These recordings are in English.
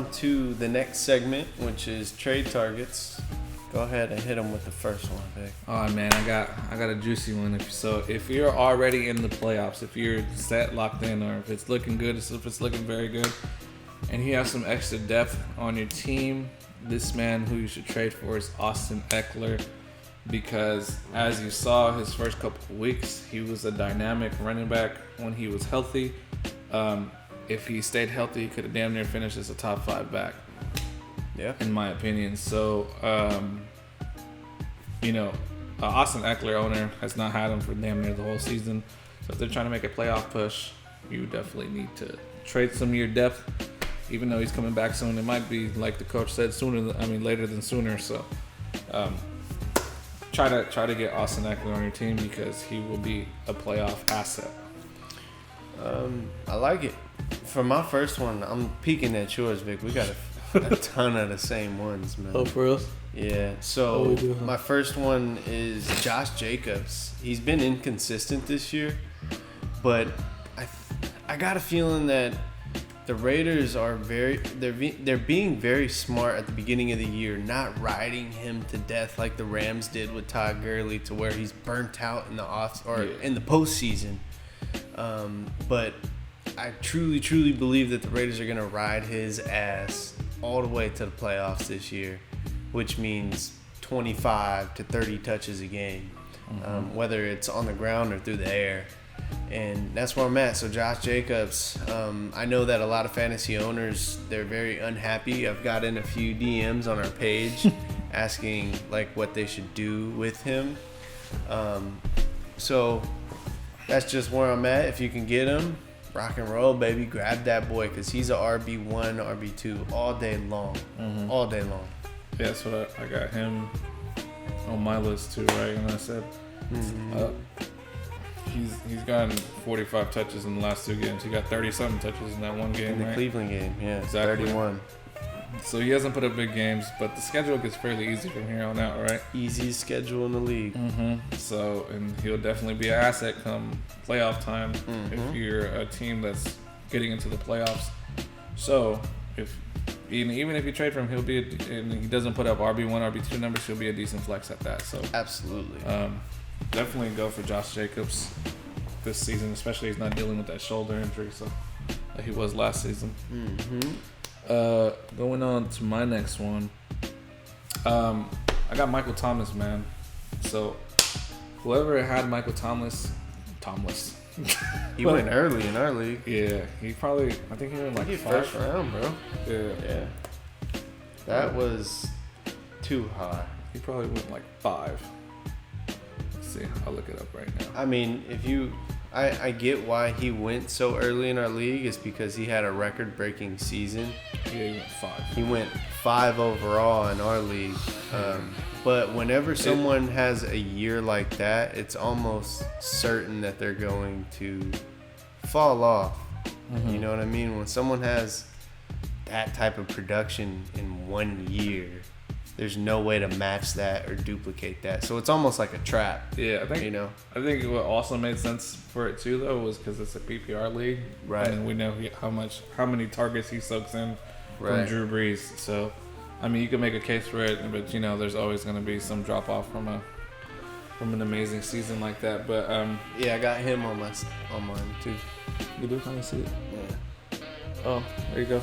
on to the next segment, which is trade targets. Go ahead and hit them with the first one, Vic. Oh man, I got a juicy one. If you're already in the playoffs, if you're set, locked in, or if it's looking good, if it's looking very good, and you have some extra depth on your team, this man who you should trade for is Austin Eckler, because as you saw his first couple of weeks, he was a dynamic running back when he was healthy. If he stayed healthy, he could have damn near finished as a top 5 back. Yeah, in my opinion. So, Austin Eckler owner has not had him for damn near the whole season. So if they're trying to make a playoff push, you definitely need to trade some of your depth. Even though he's coming back soon, it might be like the coach said, later than sooner. So, try to get Austin Eckler on your team because he will be a playoff asset. I like it. For my first one, I'm peeking at yours, Vic. We got a ton of the same ones, man. Oh, for real? Yeah. So my first one is Josh Jacobs. He's been inconsistent this year, but I got a feeling that the Raiders are they're being very smart at the beginning of the year, not riding him to death like the Rams did with Todd Gurley, to where he's burnt out in the in the postseason. But I truly believe that the Raiders are going to ride his ass all the way to the playoffs this year, which means 25 to 30 touches a game, whether it's on the ground or through the air. And that's where I'm at. So Josh Jacobs, I know that a lot of fantasy owners, they're very unhappy. I've gotten a few DMs on our page asking like what they should do with him. So that's just where I'm at. If you can get him, rock and roll, baby. Grab that boy, because he's a RB1, RB2 all day long. All day long. Yeah, that's what I got him on my list too, right? And I said he's gotten 45 touches in the last 2 games. He got 30-something touches in that one game, in the right? Cleveland game, yeah. Exactly. 31. So he hasn't put up big games, but the schedule gets fairly easy from here on out, right? Easiest schedule in the league. So, and he'll definitely be an asset come playoff time if you're a team that's getting into the playoffs. So, even if you trade for him, he'll be and he doesn't put up RB1, RB2 numbers, he'll be a decent flex at that. So, absolutely. Definitely go for Josh Jacobs this season, especially he's not dealing with that shoulder injury, so like he was last season. Going on to my next one. I got Michael Thomas, man. So whoever had Michael Thomas. He went early in our league. Yeah, I think he went like first round, bro. Yeah. That was too high. He probably went like 5. Let's see, I'll look it up right now. I mean, I get why he went so early in our league, is because he had a record-breaking season. Yeah, he went 5. He went 5 overall in our league. But whenever someone has a year like that, it's almost certain that they're going to fall off. You know what I mean? When someone has that type of production in 1 year, there's no way to match that or duplicate that. So it's almost like a trap. Yeah, I think what also made sense for it too, though, was because it's a PPR league, right? And we know how many targets he soaks in from Drew Brees. So, I mean, you can make a case for it, but there's always going to be some drop off from an amazing season like that. But yeah, I got him on mine too. You do kind of see it. Yeah. Oh, there you go.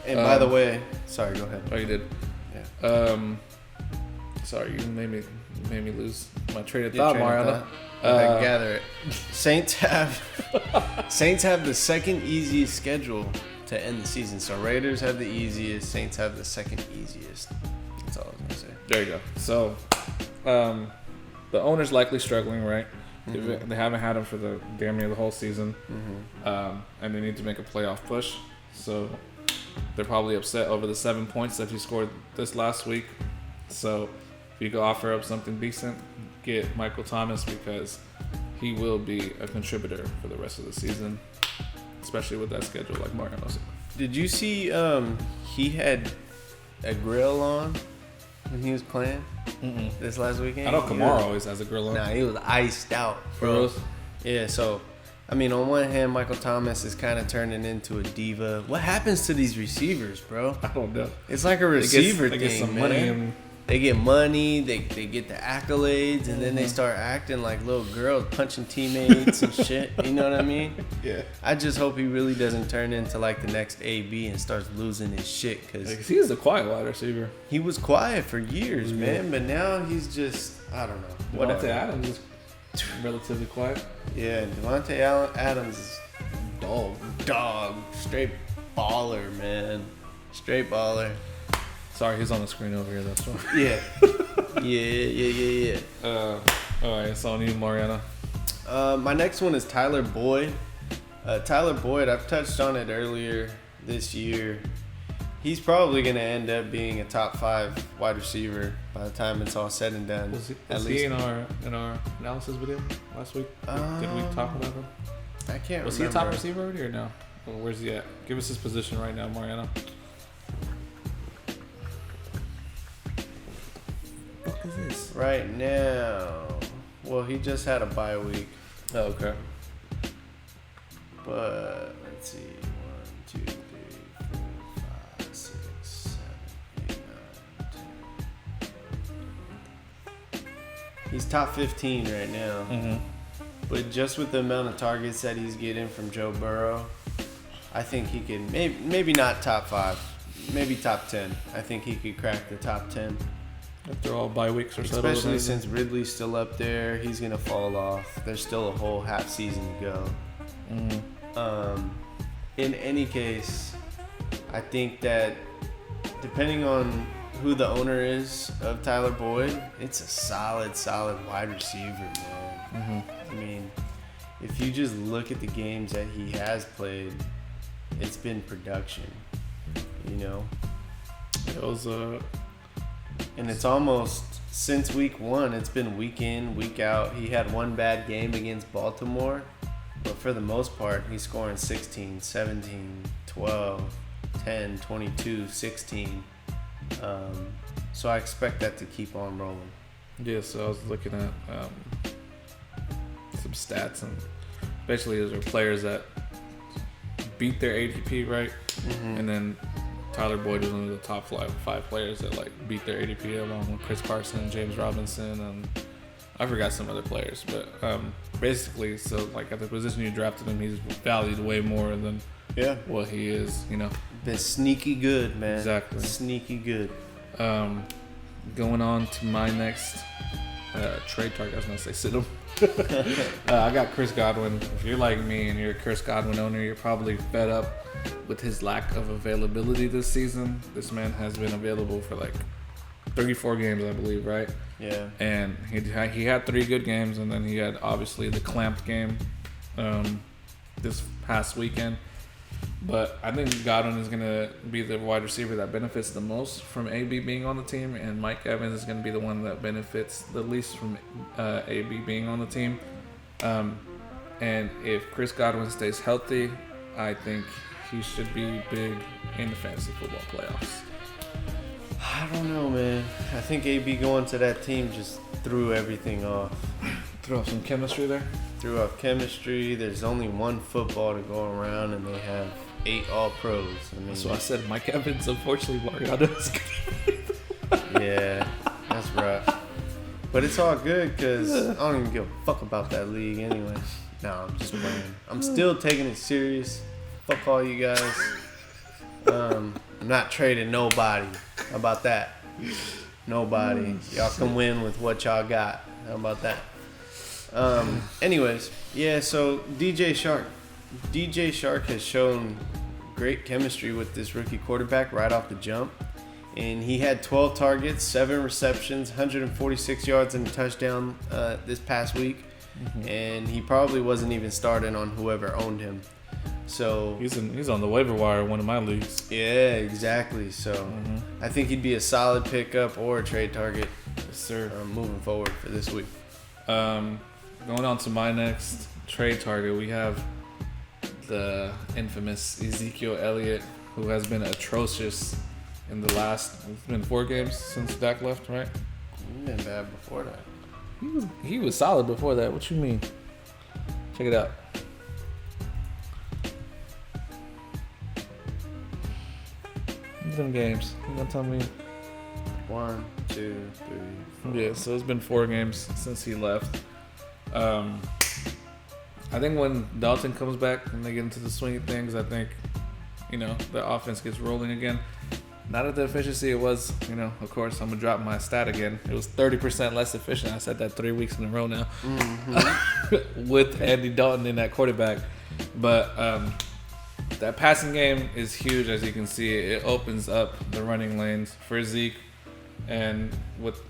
And by the way, sorry, go ahead. Oh, you did. Sorry, you made me lose my train of thought, Mariana. I gather it. Saints have the second easiest schedule to end the season. So Raiders have the easiest, Saints have the second easiest. That's all I was gonna say. There you go. So, the owner's likely struggling, right? They haven't had him for the damn near the whole season, and they need to make a playoff push. So they're probably upset over the 7 points that he scored this last week. So if you could offer up something decent, get Michael Thomas, because he will be a contributor for the rest of the season, especially with that schedule, like Mariano said. Did you see he had a grill on when he was playing this last weekend? I know Kamara always has a grill on. Nah, he was iced out, bro. Yeah, so I mean, on one hand, Michael Thomas is kind of turning into a diva. What happens to these receivers, bro? I don't know. It's like a receiver thing, they get some man. money and they get money, they get the accolades, and then they start acting like little girls, punching teammates and shit. You know what I mean? Yeah. I just hope he really doesn't turn into like the next AB and starts losing his shit. Because he is a quiet wide receiver. He was quiet for years, man. But now he's just, I don't know. Whatever. Devontae Adams is relatively quiet. Yeah, Devontae Adams is dog. Straight baller, man. Straight baller. Sorry, he's on the screen over here. That's why. Yeah. All right, it's on you, Mariana. My next one is Tyler Boyd. Tyler Boyd, I've touched on it earlier this year. He's probably going to end up being a top 5 wide receiver by the time it's all said and done. Was he in our analysis video last week? Did we talk about him? I can't remember. Was he a top receiver already or no? Well, where's he at? Give us his position right now, Mariana. What is this? Right now. Well, he just had a bye week. Oh, okay. But let's see. 1, 2, 3, 4, 5, 6, 7, 8, 9, 10. He's top 15 right now. Mm-hmm. But just with the amount of targets that he's getting from Joe Burrow, I think he could maybe not top 5, maybe top 10. I think he could crack the top 10. After all bye weeks or so. Especially since Ridley's still up there, he's gonna fall off. There's still a whole half season to go. Mm-hmm. In any case, I think that depending on who the owner is of Tyler Boyd, it's a solid wide receiver, man. Mm-hmm. I mean, if you just look at the games that he has played, it's been production, you know? It was and it's almost since week 1, it's been week in, week out. He had one bad game against Baltimore, but for the most part, he's scoring 16, 17, 12, 10, 22, 16. So I expect that to keep on rolling. Yeah, so I was looking at some stats, and basically those are players that beat their ADP, right? Mm-hmm. And then Tyler Boyd was one of the top 5 players that like beat their ADP, along with Chris Carson, James Robinson, and I forgot some other players. But basically, so like at the position you drafted him, he's valued way more than what he is, you know. Been sneaky good, man. Exactly. Sneaky good. Going on to my next trade target, I was gonna say sit him. I got Chris Godwin. If you're like me and you're a Chris Godwin owner, you're probably fed up with his lack of availability this season. This man has been available for like 34 games, I believe, right? Yeah. And he had 3 good games, and then he had obviously the clamped game this past weekend. But I think Godwin is going to be the wide receiver that benefits the most from AB being on the team, and Mike Evans is going to be the one that benefits the least from AB being on the team. And if Chris Godwin stays healthy, I think he should be big in the fantasy football playoffs. I don't know, man. I think AB going to that team just threw everything off. Threw off some chemistry there? Threw off chemistry. There's only one football to go around, and they have 8 All-Pros. I mean, so I said Mike Evans, unfortunately, Mariano is yeah, that's rough. But it's all good because I don't even give a fuck about that league anyway. No, I'm just playing. I'm still taking it serious. Fuck all you guys. I'm not trading nobody. How about that? Nobody. Y'all can win with what y'all got. How about that? Anyways, yeah, so DJ Shark has shown great chemistry with this rookie quarterback right off the jump. And he had 12 targets, 7 receptions, 146 yards and a touchdown this past week. Mm-hmm. And he probably wasn't even starting on whoever owned him. So he's on the waiver wire in one of my leagues. Yeah, exactly. So I think he'd be a solid pickup or a trade target. Yes, sir. Moving forward for this week. Going on to my next trade target, we have the infamous Ezekiel Elliott, who has been atrocious in the last. It's been 4 games since Dak left, right? He's been bad before that. He was solid before that. What you mean? Check it out. been games? You gonna tell me? 1, 2, 3, 4. Yeah, so it's been 4 games since he left. I think when Dalton comes back and they get into the swing of things, I think, the offense gets rolling again. Not at the efficiency it was, of course, I'm going to drop my stat again. It was 30% less efficient. I said that 3 weeks in a row now. Mm-hmm. With Andy Dalton in that quarterback. But that passing game is huge, as you can see. It opens up the running lanes for Zeke. And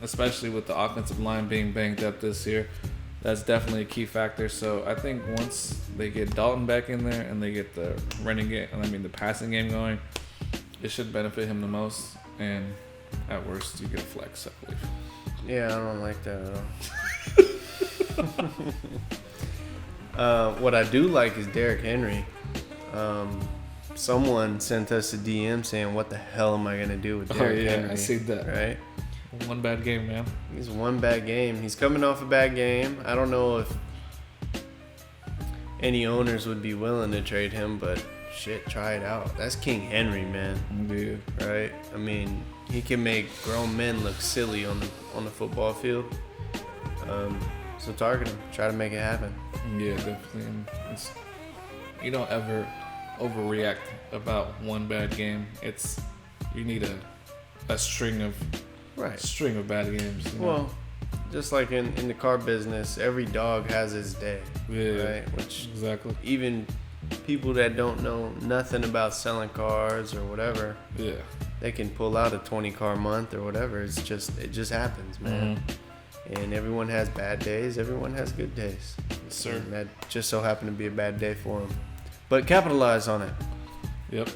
especially with the offensive line being banged up this year, that's definitely a key factor. So I think once they get Dalton back in there and they get the the passing game going, it should benefit him the most. And at worst, you get a flex, I believe. Yeah, I don't like that at all. What I do like is Derrick Henry. Someone sent us a DM saying, "What the hell am I gonna do with Derrick Henry?" I see that. Right? One bad game, man. He's one bad game. He's coming off a bad game. I don't know if any owners would be willing to trade him, but shit, try it out. That's King Henry, man. Dude. Right? I mean, he can make grown men look silly on the football field. So target him. Try to make it happen. Yeah, definitely. You don't ever overreact about one bad game. You need a string of bad games. Well, just like in the car business, every dog has his day. Yeah, right? Which exactly. Even people that don't know nothing about selling cars or whatever, yeah, they can pull out a 20-car month or whatever. It just happens, man. Mm-hmm. And everyone has bad days. Everyone has good days. Yes, sir. And that just so happened to be a bad day for him. But capitalize on it. Yep.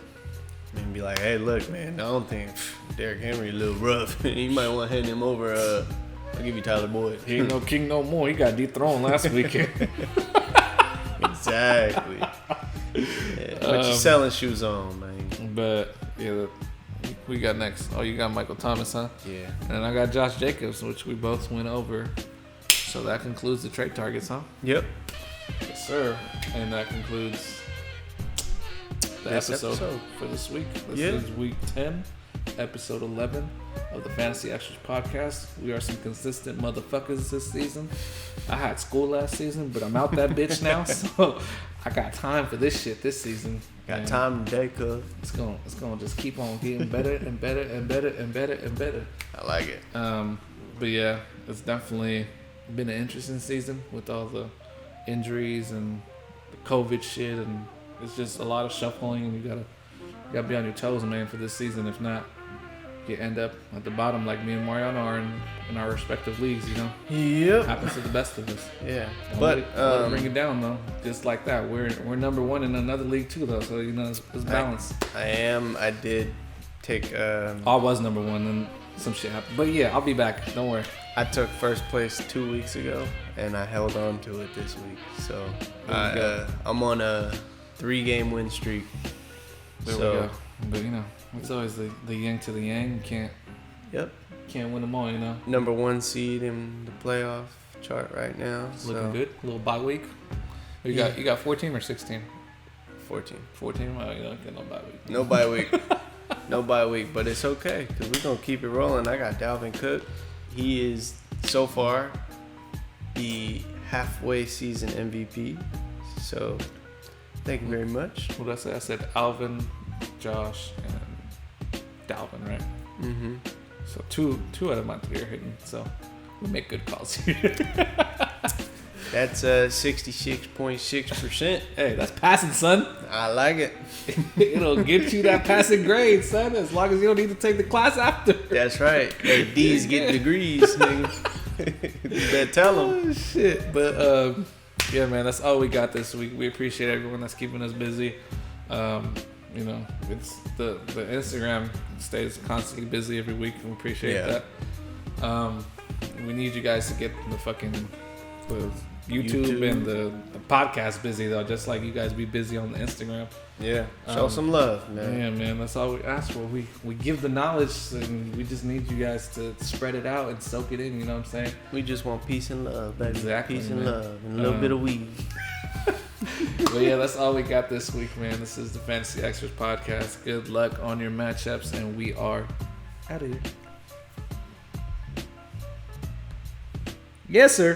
And be like, hey, look, man, I don't think Derrick Henry a little rough. You might want to hand him over. I'll give you Tyler Boyd. He ain't no king no more. He got dethroned last weekend. Exactly. Yeah, what you selling shoes on, man? But yeah, we got next. Oh, you got Michael Thomas, huh? Yeah. And I got Josh Jacobs, which we both went over. So that concludes the trade targets, huh? Yep. Yes, sir. And that concludes the episode for this week. This is week 10, episode 11 of the Fantasy Extras podcast. We are some consistent motherfuckers this season. I had school last season, but I'm out that bitch now, so I got time for this shit this season. Got time today, cuz. It's gonna just keep on getting better and better and better and better and better. I like it. But yeah, it's definitely been an interesting season with all the injuries and the COVID shit, and it's just a lot of shuffling, and you gotta be on your toes, man, for this season. If not, you end up at the bottom like me and Mariano are in our respective leagues, Yep. Happens to the best of us. Yeah. Let it bring it down though. Just like that. We're number one in another league too though, so it's balanced. I did take I was number one and some shit happened. But yeah, I'll be back. Don't worry. I took first place 2 weeks ago and I held on to it this week. So I'm on a 3-game win streak. There we go. But it's always the yin to the yang. You can't win them all, Number 1 seed in the playoff chart right now. Looking good. A little bye week. You got 14 or 16? 14. 14? Well, you don't get no bye week. No bye week. No bye week, but it's okay because we're going to keep it rolling. I got Dalvin Cook. He is, so far, the halfway season MVP. So, thank you very much. What did I say? I said Alvin, Josh, and Dalvin, right? Mm-hmm. So, two out of my 3 are hitting. So, we make good calls here. That's 66.6%. Hey, that's passing, son. I like it. It'll get you that passing grade, son, as long as you don't need to take the class after. That's right. Hey, D's get degrees, nigga. You better tell them. Oh, shit. But, yeah, man, that's all we got this week. We appreciate everyone that's keeping us busy. It's the Instagram stays constantly busy every week, and we appreciate that. We need you guys to get the YouTube and the podcast busy though, just like you guys be busy on the Instagram. Yeah, show some love, man. Yeah, man, that's all we ask for. We give the knowledge, and we just need you guys to spread it out and soak it in. You know what I'm saying? We just want peace and love, baby. Exactly, peace man. and love, and a little bit of weed. But yeah, that's all we got this week, man. This is the Fantasy Experts Podcast. Good luck on your matchups, and we are out of here. Yes, sir.